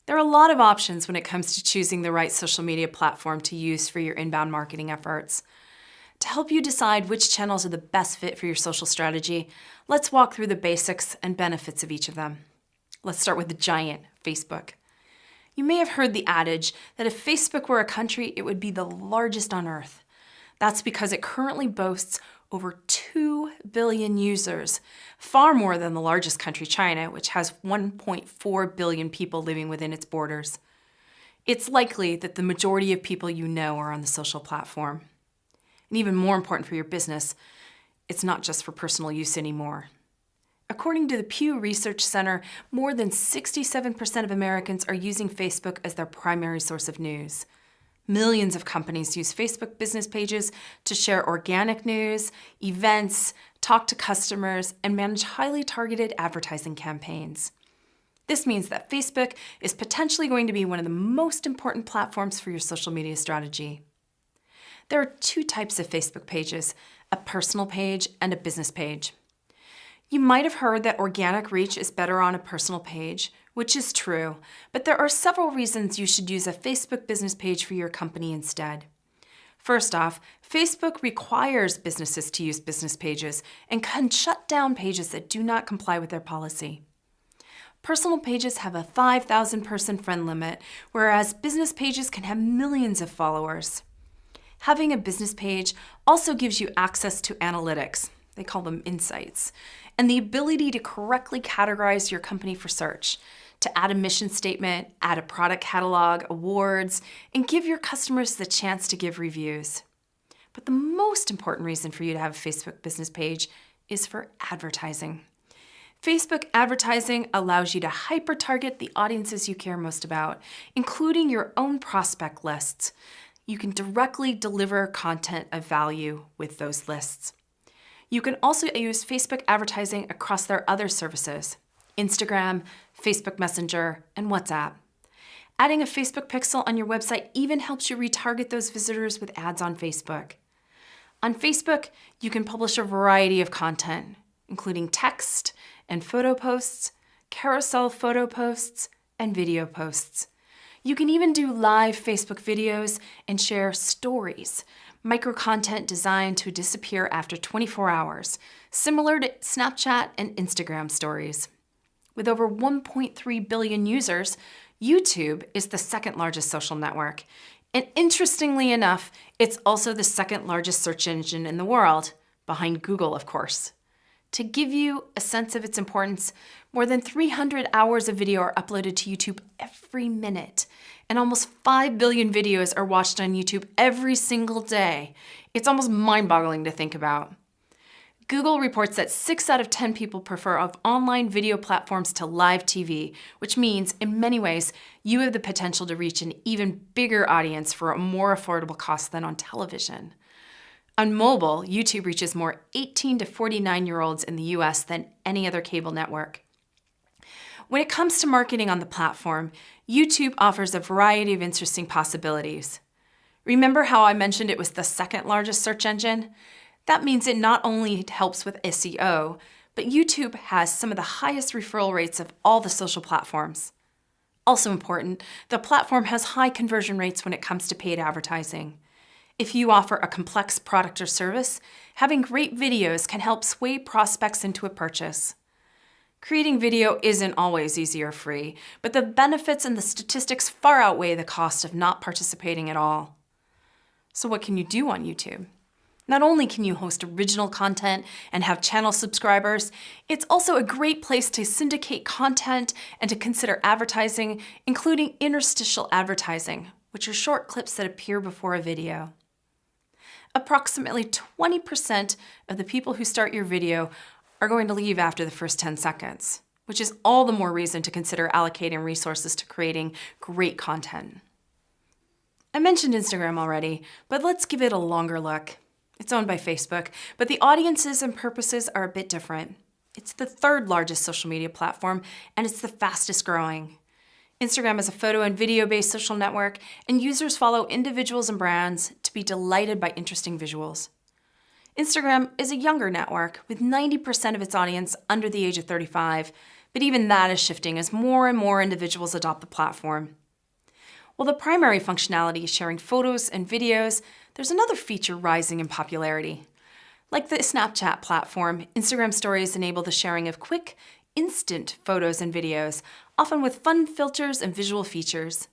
There are a lot of options when it comes to choosing the right social media platform to use for your inbound marketing efforts. To help you decide which channels are the best fit for your social strategy, let's walk through the basics and benefits of each of them. Let's start with the giant, Facebook. You may have heard the adage that if Facebook were a country, it would be the largest on earth. That's because it currently boasts over 2 billion users, far more than the largest country, China, which has 1.4 billion people living within its borders. It's likely that the majority of people you know are on the social platform. And even more important for your business, it's not just for personal use anymore. According to the Pew Research Center, more than 67% of Americans are using Facebook as their primary source of news. Millions of companies use Facebook business pages to share organic news, events, talk to customers, and manage highly targeted advertising campaigns. This means that Facebook is potentially going to be one of the most important platforms for your social media strategy. There are two types of Facebook pages, a personal page and a business page. You might have heard that organic reach is better on a personal page, which is true, but there are several reasons you should use a Facebook business page for your company instead. First off, Facebook requires businesses to use business pages and can shut down pages that do not comply with their policy. Personal pages have a 5,000 person friend limit, whereas business pages can have millions of followers. Having a business page also gives you access to analytics, they call them insights, and the ability to correctly categorize your company for search, to add a mission statement, add a product catalog, awards, and give your customers the chance to give reviews. But the most important reason for you to have a Facebook business page is for advertising. Facebook advertising allows you to hyper-target the audiences you care most about, including your own prospect lists. You can directly deliver content of value with those lists. You can also use Facebook advertising across their other services, Instagram, Facebook Messenger, and WhatsApp. Adding a Facebook pixel on your website even helps you retarget those visitors with ads on Facebook. On Facebook, you can publish a variety of content, including text and photo posts, carousel photo posts, and video posts. You can even do live Facebook videos and share stories, micro-content designed to disappear after 24 hours, similar to Snapchat and Instagram stories. With over 1.3 billion users, YouTube is the second largest social network. And interestingly enough, it's also the second largest search engine in the world, behind Google, of course. To give you a sense of its importance, more than 300 hours of video are uploaded to YouTube every minute, and almost 5 billion videos are watched on YouTube every single day. It's almost mind-boggling to think about. Google reports that 6 out of 10 people prefer online video platforms to live TV, which means, in many ways, you have the potential to reach an even bigger audience for a more affordable cost than on television. On mobile, YouTube reaches more 18 to 49-year-olds in the US than any other cable network. When it comes to marketing on the platform, YouTube offers a variety of interesting possibilities. Remember how I mentioned it was the second largest search engine? That means it not only helps with SEO, but YouTube has some of the highest referral rates of all the social platforms. Also important, the platform has high conversion rates when it comes to paid advertising. If you offer a complex product or service, having great videos can help sway prospects into a purchase. Creating video isn't always easy or free, but the benefits and the statistics far outweigh the cost of not participating at all. So what can you do on YouTube? Not only can you host original content and have channel subscribers, it's also a great place to syndicate content and to consider advertising, including interstitial advertising, which are short clips that appear before a video. Approximately 20% of the people who start your video are going to leave after the first 10 seconds, which is all the more reason to consider allocating resources to creating great content. I mentioned Instagram already, but let's give it a longer look. It's owned by Facebook, but the audiences and purposes are a bit different. It's the third largest social media platform, and it's the fastest growing. Instagram is a photo and video-based social network, and users follow individuals and brands to be delighted by interesting visuals. Instagram is a younger network with 90% of its audience under the age of 35, but even that is shifting as more and more individuals adopt the platform. While the primary functionality is sharing photos and videos, there's another feature rising in popularity. Like the Snapchat platform, Instagram Stories enable the sharing of quick, instant photos and videos, often with fun filters and visual features.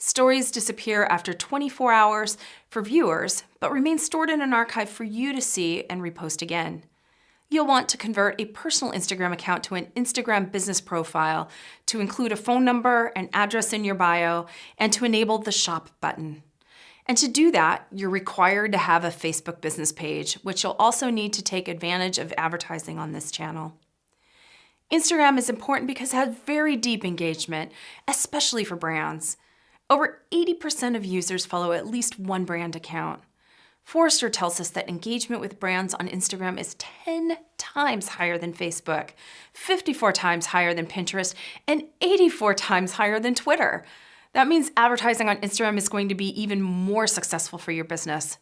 Stories disappear after 24 hours for viewers, but remain stored in an archive for you to see and repost again. You'll want to convert a personal Instagram account to an Instagram business profile, to include a phone number and address in your bio, and to enable the shop button. And to do that, you're required to have a Facebook business page, which you'll also need to take advantage of advertising on this channel. Instagram is important because it has very deep engagement, especially for brands. Over 80% of users follow at least one brand account. Forrester tells us that engagement with brands on Instagram is 10 times higher than Facebook, 54 times higher than Pinterest, and 84 times higher than Twitter. That means advertising on Instagram is going to be even more successful for your business.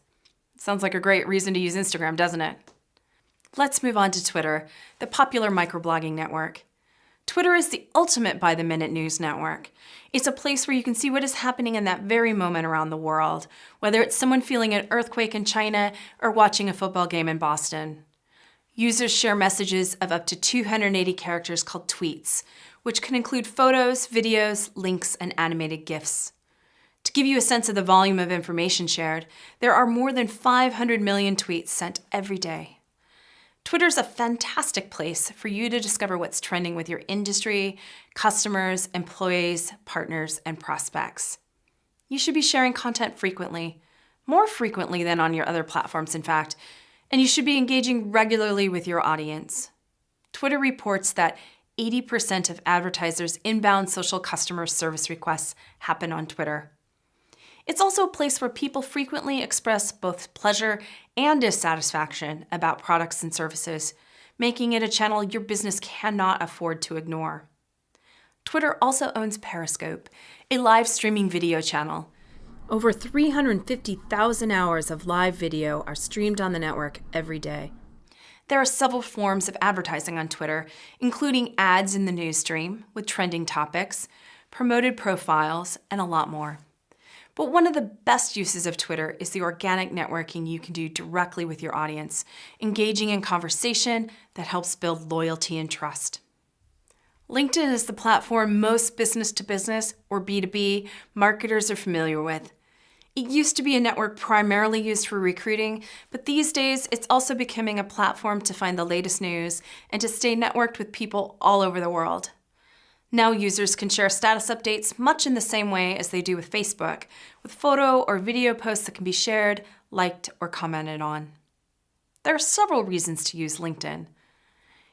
Sounds like a great reason to use Instagram, doesn't it? Let's move on to Twitter, the popular microblogging network. Twitter is the ultimate by-the-minute news network. It's a place where you can see what is happening in that very moment around the world, whether it's someone feeling an earthquake in China or watching a football game in Boston. Users share messages of up to 280 characters called tweets, which can include photos, videos, links, and animated GIFs. To give you a sense of the volume of information shared, there are more than 500 million tweets sent every day. Twitter's a fantastic place for you to discover what's trending with your industry, customers, employees, partners, and prospects. You should be sharing content frequently, more frequently than on your other platforms, in fact, and you should be engaging regularly with your audience. Twitter reports that 80% of advertisers' inbound social customer service requests happen on Twitter. It's also a place where people frequently express both pleasure and dissatisfaction about products and services, making it a channel your business cannot afford to ignore. Twitter also owns Periscope, a live streaming video channel. Over 350,000 hours of live video are streamed on the network every day. There are several forms of advertising on Twitter, including ads in the news stream with trending topics, promoted profiles, and a lot more. But one of the best uses of Twitter is the organic networking you can do directly with your audience, engaging in conversation that helps build loyalty and trust. LinkedIn is the platform most business-to-business, or B2B, marketers are familiar with. It used to be a network primarily used for recruiting, but these days it's also becoming a platform to find the latest news and to stay networked with people all over the world. Now users can share status updates much in the same way as they do with Facebook, with photo or video posts that can be shared, liked, or commented on. There are several reasons to use LinkedIn.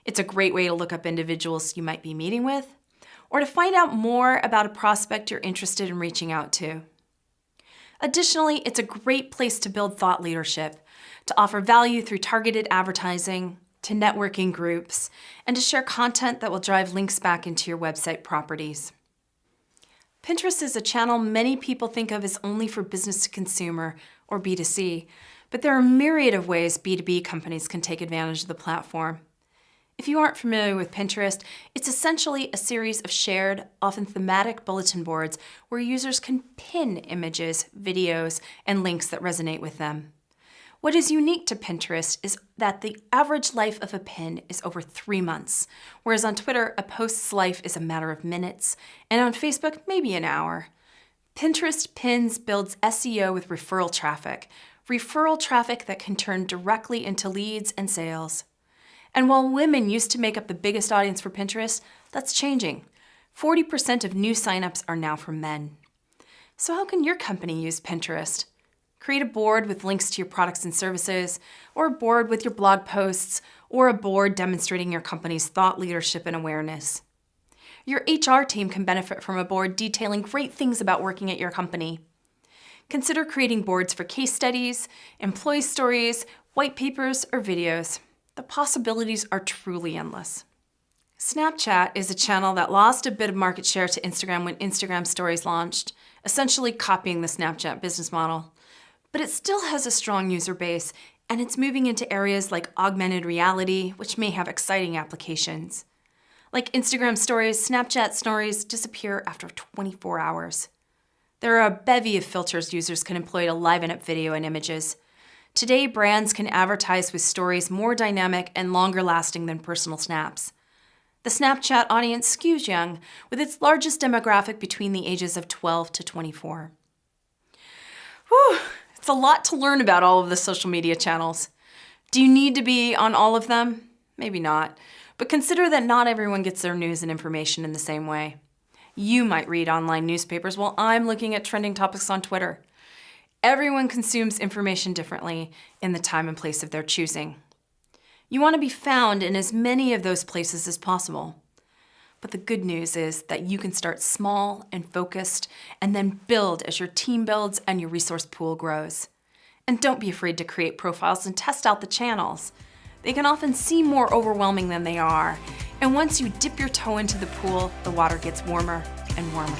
It's a great way to look up individuals you might be meeting with, or to find out more about a prospect you're interested in reaching out to. Additionally, it's a great place to build thought leadership, to offer value through targeted advertising, to networking groups, and to share content that will drive links back into your website properties. Pinterest is a channel many people think of as only for business to consumer, or B2C, but there are a myriad of ways B2B companies can take advantage of the platform. If you aren't familiar with Pinterest, it's essentially a series of shared, often thematic bulletin boards where users can pin images, videos, and links that resonate with them. What is unique to Pinterest is that the average life of a pin is over 3 months, whereas on Twitter, a post's life is a matter of minutes, and on Facebook, maybe an hour. Pinterest pins builds SEO with referral traffic that can turn directly into leads and sales. And while women used to make up the biggest audience for Pinterest, that's changing. 40% of new signups are now from men. So how can your company use Pinterest? Create a board with links to your products and services, or a board with your blog posts, or a board demonstrating your company's thought leadership and awareness. Your HR team can benefit from a board detailing great things about working at your company. Consider creating boards for case studies, employee stories, white papers, or videos. The possibilities are truly endless. Snapchat is a channel that lost a bit of market share to Instagram when Instagram Stories launched, essentially copying the Snapchat business model. But it still has a strong user base, and it's moving into areas like augmented reality, which may have exciting applications. Like Instagram stories, Snapchat stories disappear after 24 hours. There are a bevy of filters users can employ to liven up video and images. Today, brands can advertise with stories more dynamic and longer lasting than personal snaps. The Snapchat audience skews young, with its largest demographic between the ages of 12 to 24. Whew, it's a lot to learn about all of the social media channels. Do you need to be on all of them? Maybe not, but consider that not everyone gets their news and information in the same way. You might read online newspapers while I'm looking at trending topics on Twitter. Everyone consumes information differently in the time and place of their choosing. You want to be found in as many of those places as possible. But the good news is that you can start small and focused and then build as your team builds and your resource pool grows. And don't be afraid to create profiles and test out the channels. They can often seem more overwhelming than they are. And once you dip your toe into the pool, the water gets warmer and warmer.